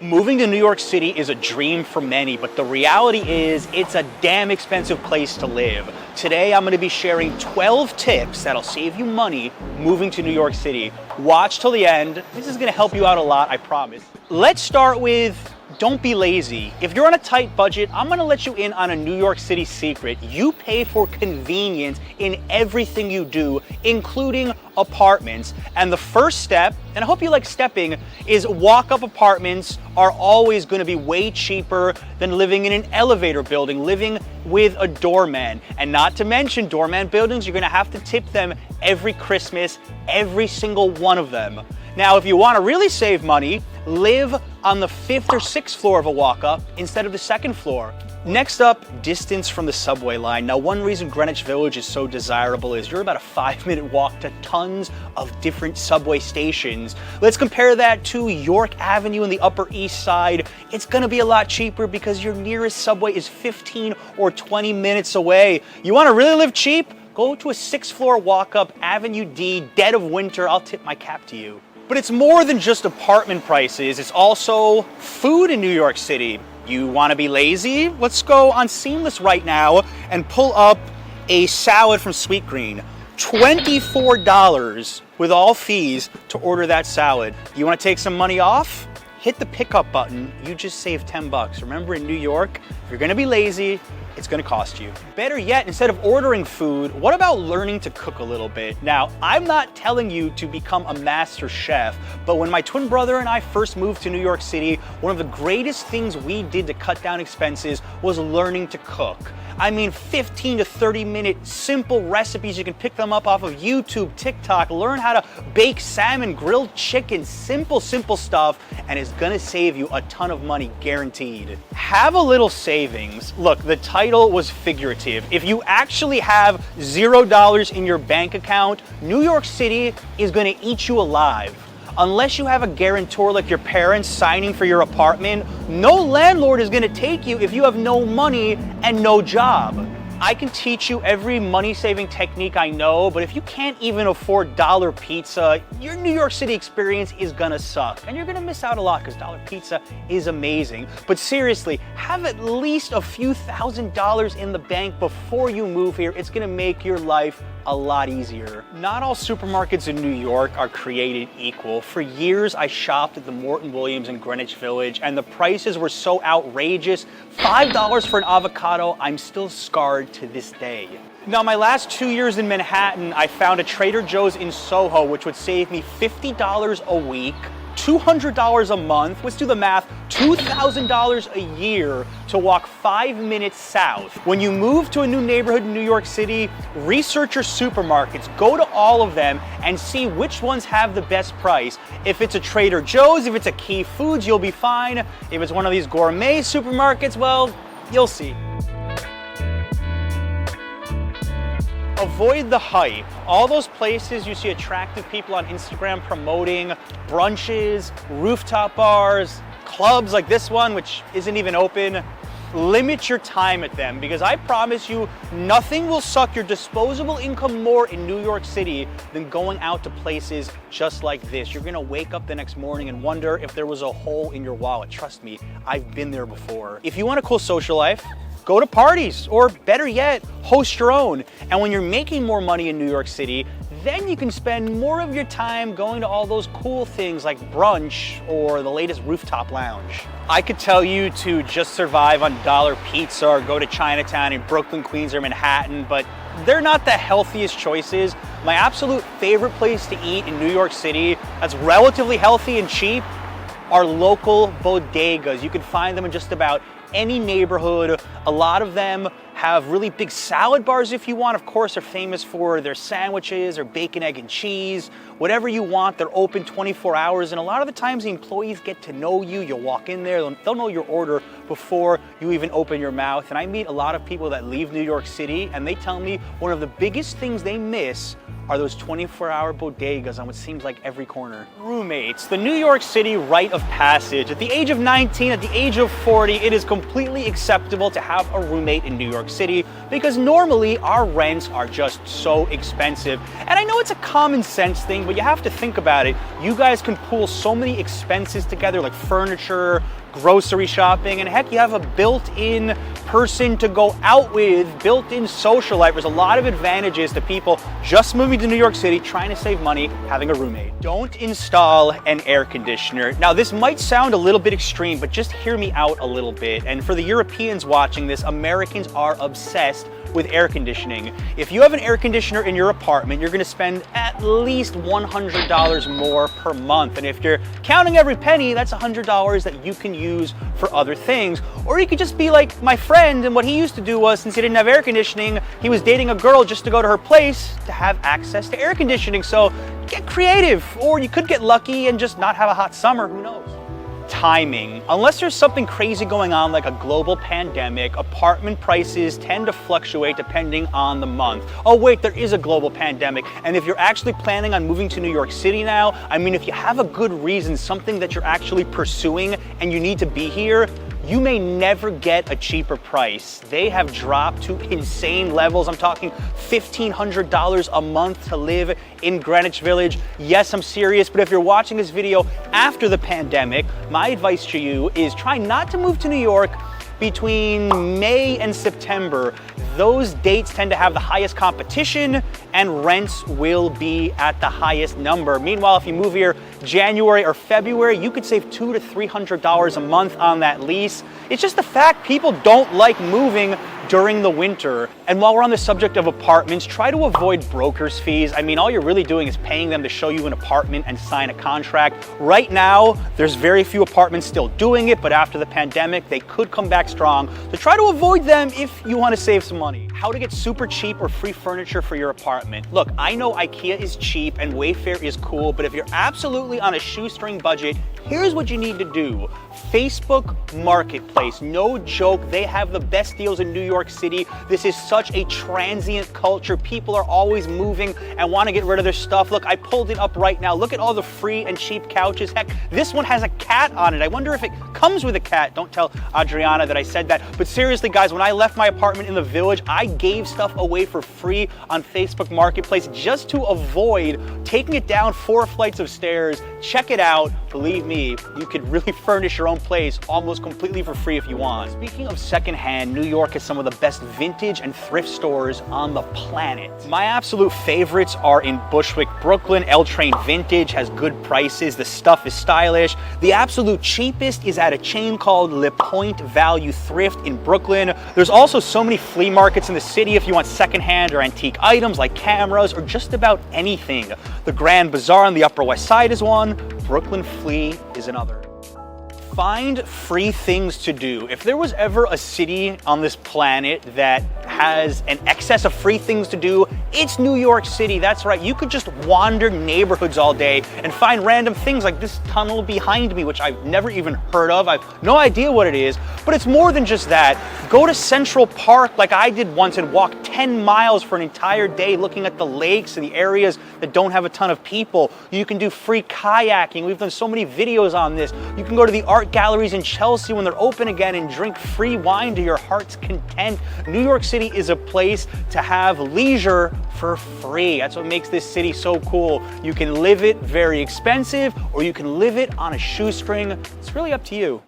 Moving to New York City is a dream for many, but the reality is it's a damn expensive place to live. Today, I'm gonna be sharing 12 tips that'll save you money moving to New York City. Watch till the end. This is gonna help you out a lot, I promise. Let's start with don't be lazy. If you're on a tight budget, I'm gonna let you in on a New York City secret. You pay for convenience in everything you do, including apartments. And the first step, and I hope you like stepping, is walk-up apartments are always gonna be way cheaper than living in an elevator building, living with a doorman. And not to mention, doorman buildings, you're gonna have to tip them every Christmas, every single one of them. Now, if you wanna really save money, live on the 5th or 6th floor of a walk-up instead of the 2nd floor. Next up, distance from the subway line. Now, one reason Greenwich Village is so desirable is you're about a 5-minute walk to tons of different subway stations. Let's compare that to York Avenue in the Upper East Side. It's gonna be a lot cheaper because your nearest subway is 15 or 20 minutes away. You wanna really live cheap? Go to a 6th floor walk-up, Avenue D, dead of winter. I'll tip my cap to you. But it's more than just apartment prices, it's also food in New York City. You wanna be lazy? Let's go on Seamless right now and pull up a salad from Sweet Green. $24 with all fees to order that salad. You wanna take some money off? Hit the pickup button, you just saved 10 bucks. Remember, in New York, if you're gonna be lazy, it's gonna cost you. Better yet, instead of ordering food, what about learning to cook a little bit? Now, I'm not telling you to become a master chef, but when my twin brother and I first moved to New York City, one of the greatest things we did to cut down expenses was learning to cook. I mean, 15 to 30-minute simple recipes. You can pick them up off of YouTube, TikTok, learn how to bake salmon, grilled chicken, simple stuff, and it's gonna save you a ton of money, guaranteed. Have a little savings. Look, the title was figurative. If you actually have $0 in your bank account, New York City is gonna eat you alive. Unless you have a guarantor like your parents signing for your apartment, no landlord is gonna take you if you have no money and no job. I can teach you every money-saving technique I know, but if you can't even afford dollar pizza, your New York City experience is gonna suck. And you're gonna miss out a lot because dollar pizza is amazing. But seriously, have at least a few $1,000s in the bank before you move here. It's gonna make your life a lot easier. Not all supermarkets in New York are created equal. For years, I shopped at the Morton Williams in Greenwich Village, and the prices were so outrageous. $5 for an avocado, I'm still scarred to this day. Now, my last 2 years in Manhattan, I found a Trader Joe's in Soho, which would save me $50 a week, $200 a month, let's do the math, $2,000 a year to walk 5 minutes south. When you move to a new neighborhood in New York City, research your supermarkets, go to all of them and see which ones have the best price. If it's a Trader Joe's, if it's a Key Foods, you'll be fine. If it's one of these gourmet supermarkets, well, you'll see. Avoid the hype. All those places you see attractive people on Instagram promoting brunches, rooftop bars, clubs like this one, which isn't even open. Limit your time at them because I promise you, nothing will suck your disposable income more in New York City than going out to places just like this. You're gonna wake up the next morning and wonder if there was a hole in your wallet. Trust me, I've been there before. If you want a cool social life, go to parties, or better yet, host your own. And when you're making more money in New York City, then you can spend more of your time going to all those cool things like brunch or the latest rooftop lounge. I could tell you to just survive on dollar pizza or go to Chinatown in Brooklyn, Queens, or Manhattan, but they're not the healthiest choices. My absolute favorite place to eat in New York City that's relatively healthy and cheap are local bodegas. You can find them in just about any neighborhood. A lot of them have really big salad bars if you want. Of course, they're famous for their sandwiches or bacon, egg, and cheese. Whatever you want, they're open 24 hours. And a lot of the times the employees get to know you. You'll walk in there, they'll know your order before you even open your mouth. And I meet a lot of people that leave New York City and they tell me one of the biggest things they miss are those 24-hour bodegas on what seems like every corner. Roommates, the New York City rite of passage. At the age of 19, at the age of 40, it is completely acceptable to have a roommate in New York City because normally our rents are just so expensive. And I know it's a common sense thing, but you have to think about it. You guys can pool so many expenses together, like furniture, grocery shopping, and heck, you have a built-in person to go out with, built-in social life. There's a lot of advantages to people just moving to New York City, trying to save money, having a roommate. Don't install an air conditioner. Now, this might sound a little bit extreme, but just hear me out a little bit. And for the Europeans watching this, Americans are obsessed with air conditioning. If you have an air conditioner in your apartment, you're gonna spend at least $100 more per month. And if you're counting every penny, that's $100 that you can use for other things. Or you could just be like my friend, and what he used to do was, since he didn't have air conditioning, he was dating a girl just to go to her place to have access to air conditioning. So get creative, or you could get lucky and just not have a hot summer, who knows? Timing. Unless there's something crazy going on like a global pandemic, apartment prices tend to fluctuate depending on the month. Oh wait, there is a global pandemic. And if you're actually planning on moving to New York City now, I mean, if you have a good reason, something that you're actually pursuing and you need to be here, you may never get a cheaper price. They have dropped to insane levels. I'm talking $1,500 a month to live in Greenwich Village. Yes, I'm serious, but if you're watching this video after the pandemic, my advice to you is try not to move to New York between May and September. Those dates tend to have the highest competition and rents will be at the highest number. Meanwhile, if you move here January or February, you could save $200 to $300 a month on that lease. It's just the fact people don't like moving during the winter. And while we're on the subject of apartments, try to avoid broker's fees. I mean, all you're really doing is paying them to show you an apartment and sign a contract. Right now, there's very few apartments still doing it, but after the pandemic, they could come back strong. So try to avoid them if you want to save some money. How to get super cheap or free furniture for your apartment. Look, I know IKEA is cheap and Wayfair is cool, but if you're absolutely on a shoestring budget, here's what you need to do. Facebook Marketplace, no joke, they have the best deals in New York City. This is such a transient culture. People are always moving and want to get rid of their stuff. Look, I pulled it up right now. Look at all the free and cheap couches. Heck, this one has a cat on it. I wonder if it comes with a cat. Don't tell Adriana that I said that. But seriously, guys, when I left my apartment in the Village, I gave stuff away for free on Facebook Marketplace just to avoid taking it down 4 flights of stairs. Check it out. Believe me, you could really furnish your own place almost completely for free if you want. Speaking of secondhand, New York has some of the best vintage and thrift stores on the planet. My absolute favorites are in Bushwick, Brooklyn. L Train Vintage has good prices. The stuff is stylish. The absolute cheapest is at a chain called Le Point Value Thrift in Brooklyn. There's also so many flea markets in the city if you want secondhand or antique items like cameras or just about anything. The Grand Bazaar on the Upper West Side is one. Brooklyn Flea is another. Find free things to do. If there was ever a city on this planet that has an excess of free things to do, it's New York City. That's right. You could just wander neighborhoods all day and find random things like this tunnel behind me, which I've never even heard of. I've no idea what it is, but it's more than just that. Go to Central Park like I did once and walk 10 miles for an entire day looking at the lakes and the areas that don't have a ton of people. You can do free kayaking. We've done so many videos on this. You can go to the art galleries in Chelsea when they're open again and drink free wine to your heart's content. New York City is a place to have leisure for free. That's what makes this city so cool. You can live it very expensive or you can live it on a shoestring. It's really up to you.